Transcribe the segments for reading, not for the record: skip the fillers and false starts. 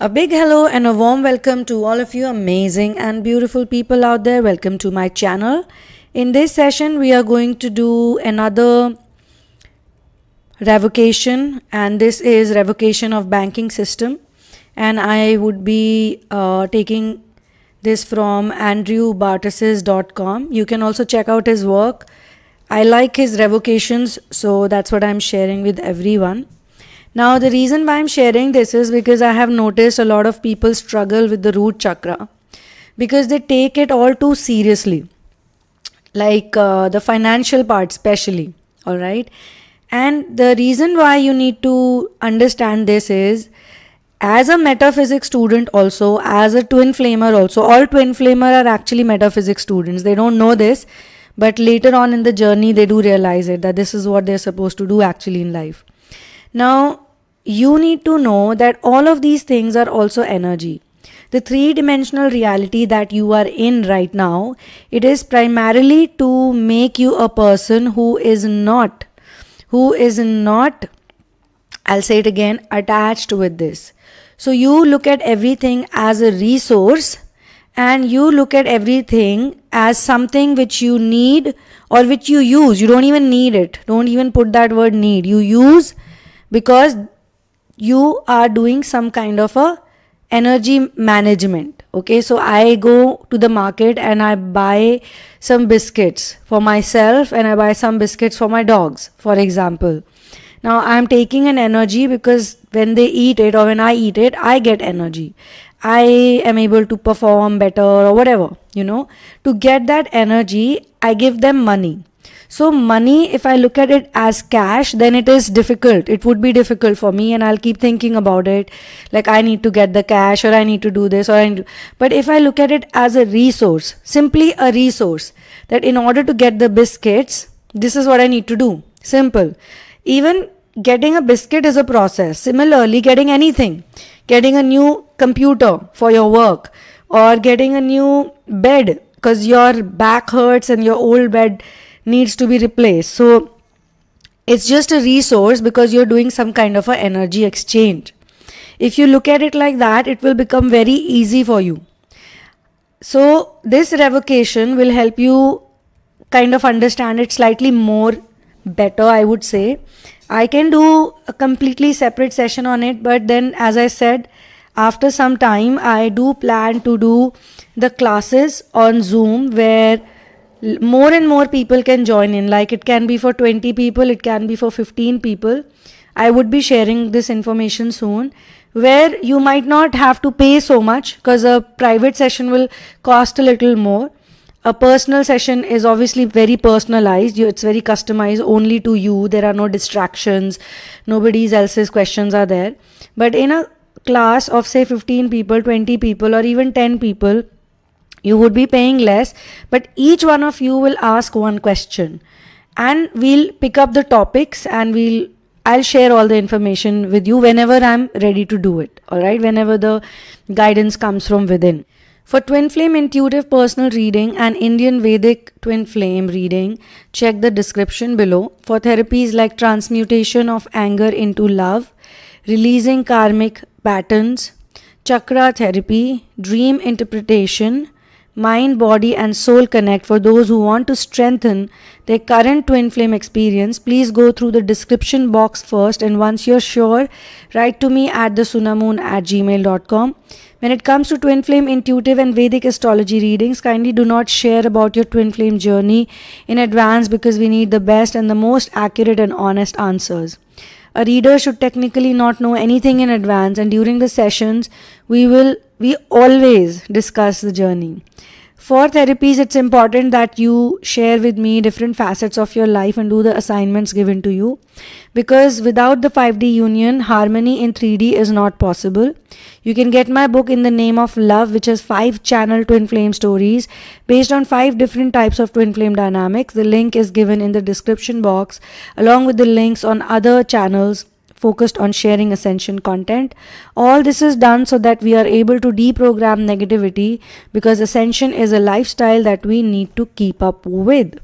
A big hello and a warm welcome to all of you amazing and beautiful people out there. Welcome to my channel. In this session, we are going to do another revocation, and this is revocation of banking system. And I would be taking this from andrewbartesis.com. You can also check out his work. I like his revocations, so that's what I'm sharing with everyone. Now, the reason why I'm sharing this is because I have noticed a lot of people struggle with the root chakra because they take it all too seriously, like the financial part, especially. All right. And the reason why you need to understand this is as a metaphysics student, also as a twin flamer, also all twin flamer are actually metaphysics students. They don't know this, but later on in the journey, they do realize it that this is what they're supposed to do actually in life. Now, you need to know that all of these things are also energy. The three-dimensional reality that you are in right now, it is primarily to make you a person who is not, I'll say it again, attached with this. So you look at everything as a resource and you look at everything as something which you need or which you use. You don't even need it. Don't even put that word need. You use because you are doing some kind of a energy management. Okay, so I go to the market and I buy some biscuits for myself and I buy some biscuits for my dogs, for example. Now I am taking an energy because when they eat it or when I eat it, I get energy. I am able to perform better or whatever, To get that energy, I give them money. So money, if I look at it as cash, then it is difficult. It would be difficult for me and I'll keep thinking about it. Like I need to get the cash or I need to do this or I need to. But if I look at it as a resource, simply a resource, that in order to get the biscuits, this is what I need to do. Simple. Even getting a biscuit is a process. Similarly, getting anything, getting a new computer for your work or getting a new bed because your back hurts and your old bed needs to be replaced. So it's just a resource because you're doing some kind of an energy exchange. If you look at it like that, it will become very easy for you. So this revocation will help you kind of understand it slightly more better, I would say. I can do a completely separate session on it, but then as I said, after some time I do plan to do the classes on Zoom where more and more people can join in. Like it can be for 20 people, it can be for 15 people. I would be sharing this information soon, where you might not have to pay so much because a private session will cost a little more. A personal session is obviously very personalized. It's very customized only to you. There are no distractions. Nobody else's questions are there. But in a class of say 15 people, 20 people or even 10 people, you would be paying less, but each one of you will ask one question and we'll pick up the topics and I'll share all the information with you whenever I'm ready to do it. All right, whenever the guidance comes from within. For twin flame intuitive personal reading and Indian Vedic twin flame reading, check the description below. For therapies like transmutation of anger into love, releasing karmic patterns, chakra therapy, dream interpretation, mind, body and soul connect for those who want to strengthen their current twin flame experience, please go through the description box first, and once you're sure, write to me at thesunamoon@gmail.com. When it comes to twin flame intuitive and Vedic astrology readings, kindly do not share about your twin flame journey in advance because we need the best and the most accurate and honest answers. A reader should technically not know anything in advance, and during the sessions we always discuss the journey. For therapies, it's important that you share with me different facets of your life and do the assignments given to you, because without the 5D union, harmony in 3D is not possible. You can get my book In the Name of Love, which has 5 channel twin flame stories based on 5 different types of twin flame dynamics. The link is given in the description box along with the links on other channels focused on sharing ascension content. All this is done so that we are able to deprogram negativity, because ascension is a lifestyle that we need to keep up with.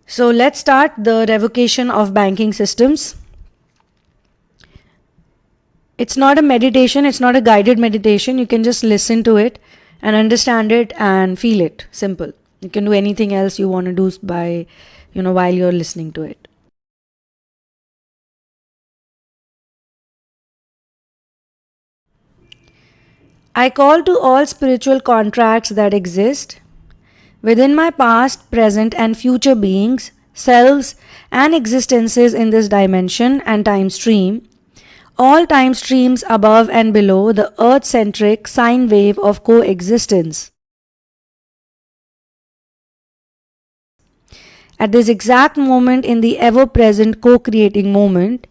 So let's start the revocation of banking systems. It's not a meditation, it's not a guided meditation. You can just listen to it and understand it and feel it. Simple. You can do anything else you want to do by, while you're listening to it. I call to all spiritual contracts that exist within my past, present, and future beings, selves, and existences in this dimension and time stream, all time streams above and below the earth-centric sine wave of coexistence. At this exact moment in the ever-present co-creating moment,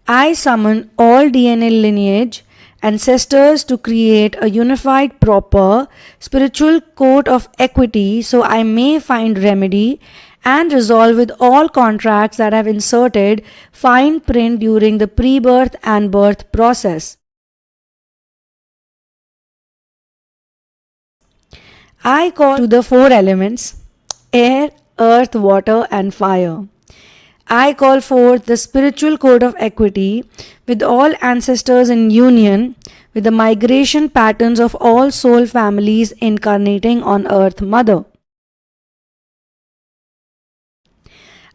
I summon all DNA lineage ancestors to create a unified, proper, spiritual code of equity so I may find remedy and resolve with all contracts that have inserted fine print during the pre-birth and birth process. I call to the four elements: air, earth, water, and fire. I call forth the spiritual code of equity with all ancestors in union with the migration patterns of all soul families incarnating on Earth Mother.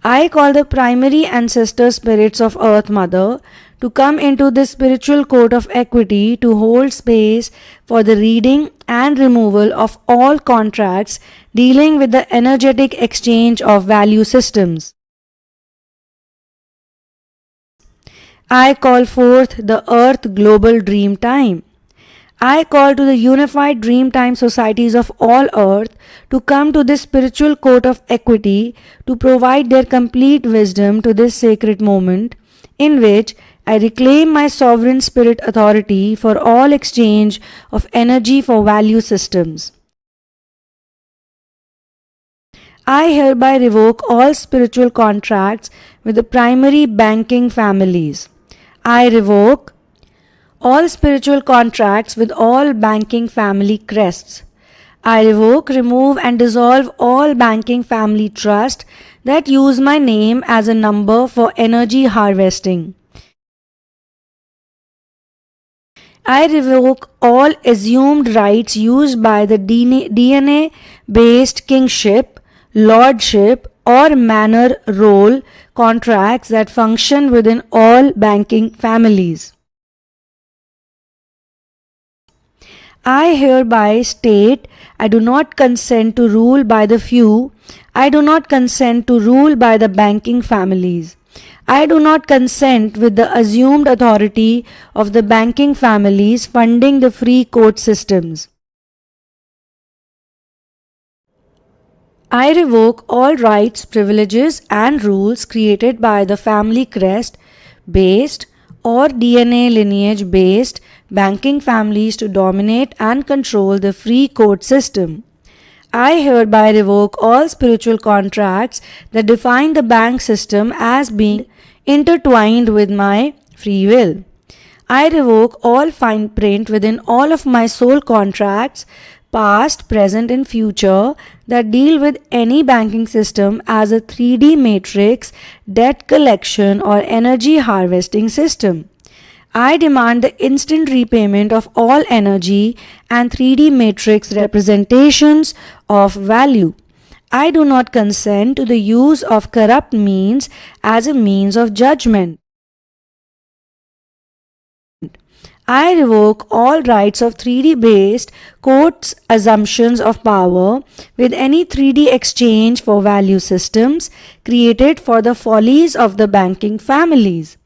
I call the primary ancestor spirits of Earth Mother to come into this spiritual code of equity to hold space for the reading and removal of all contracts dealing with the energetic exchange of value systems. I call forth the Earth Global Dream Time. I call to the unified Dreamtime societies of all Earth to come to this spiritual court of equity to provide their complete wisdom to this sacred moment in which I reclaim my sovereign spirit authority for all exchange of energy for value systems. I hereby revoke all spiritual contracts with the primary banking families. I revoke all spiritual contracts with all banking family crests. I revoke, remove, and dissolve all banking family trust that use my name as a number for energy harvesting. I revoke all assumed rights used by the DNA-based kingship, lordship, or manor role contracts that function within all banking families. I hereby state I do not consent to rule by the few. I do not consent to rule by the banking families. I do not consent with the assumed authority of the banking families funding the free court systems. I revoke all rights, privileges, and rules created by the family crest based or DNA lineage based banking families to dominate and control the free court system. I hereby revoke all spiritual contracts that define the bank system as being intertwined with my free will. I revoke all fine print within all of my soul contracts, past, present, and future, that deal with any banking system as a 3D matrix, debt collection, or energy harvesting system. I demand the instant repayment of all energy and 3D matrix representations of value. I do not consent to the use of corrupt means as a means of judgment. I revoke all rights of 3D based courts' assumptions of power with any 3D exchange for value systems created for the follies of the banking families.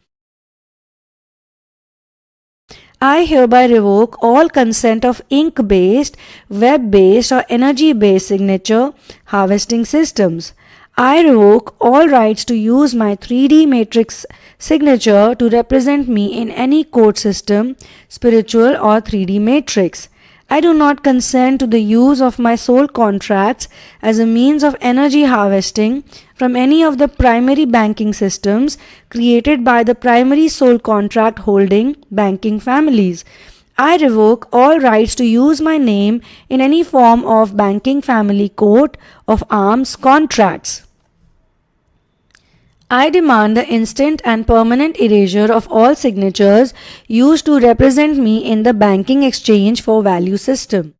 I hereby revoke all consent of ink-based, web-based, or energy-based signature harvesting systems. I revoke all rights to use my 3D matrix signature to represent me in any court system, spiritual or 3D matrix. I do not consent to the use of my soul contracts as a means of energy harvesting from any of the primary banking systems created by the primary soul contract holding banking families. I revoke all rights to use my name in any form of banking family coat of arms contracts. I demand the instant and permanent erasure of all signatures used to represent me in the banking exchange for value system.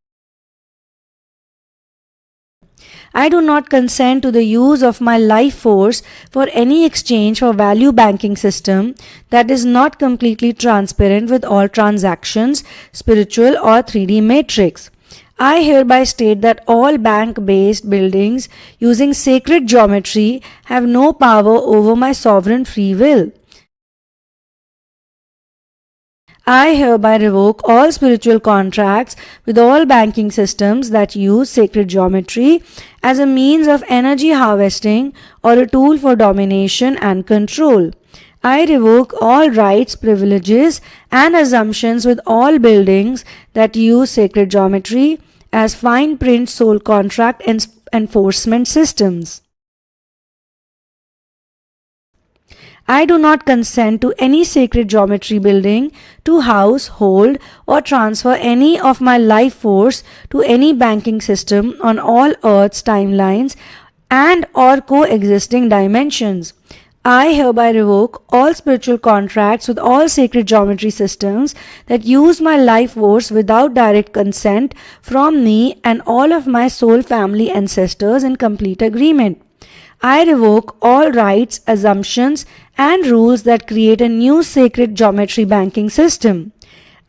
I do not consent to the use of my life force for any exchange for value banking system that is not completely transparent with all transactions, spiritual or 3D matrix. I hereby state that all bank-based buildings using sacred geometry have no power over my sovereign free will. I hereby revoke all spiritual contracts with all banking systems that use sacred geometry as a means of energy harvesting or a tool for domination and control. I revoke all rights, privileges, and assumptions with all buildings that use sacred geometry as fine print soul contract enforcement systems. I do not consent to any sacred geometry building to house, hold, or transfer any of my life force to any banking system on all Earth's timelines and or coexisting dimensions. I hereby revoke all spiritual contracts with all sacred geometry systems that use my life force without direct consent from me and all of my soul family ancestors in complete agreement. I revoke all rights, assumptions, and rules that create a new sacred geometry banking system.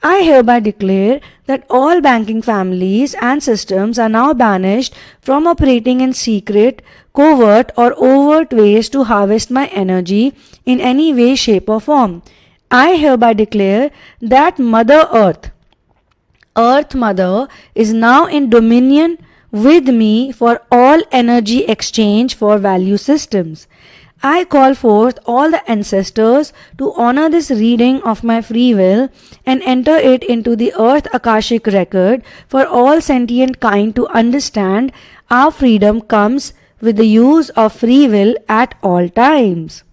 I hereby declare that all banking families and systems are now banished from operating in secret, covert, or overt ways to harvest my energy in any way, shape, or form. I hereby declare that Mother Earth, Earth Mother, is now in dominion with me for all energy exchange for value systems. I call forth all the ancestors to honor this reading of my free will and enter it into the Earth Akashic record for all sentient kind to understand our freedom comes with the use of free will at all times.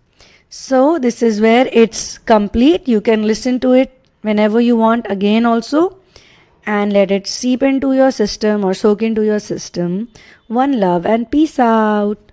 So this is where it's complete. You can listen to it whenever you want again also, and let it seep into your system or soak into your system. One love and peace out.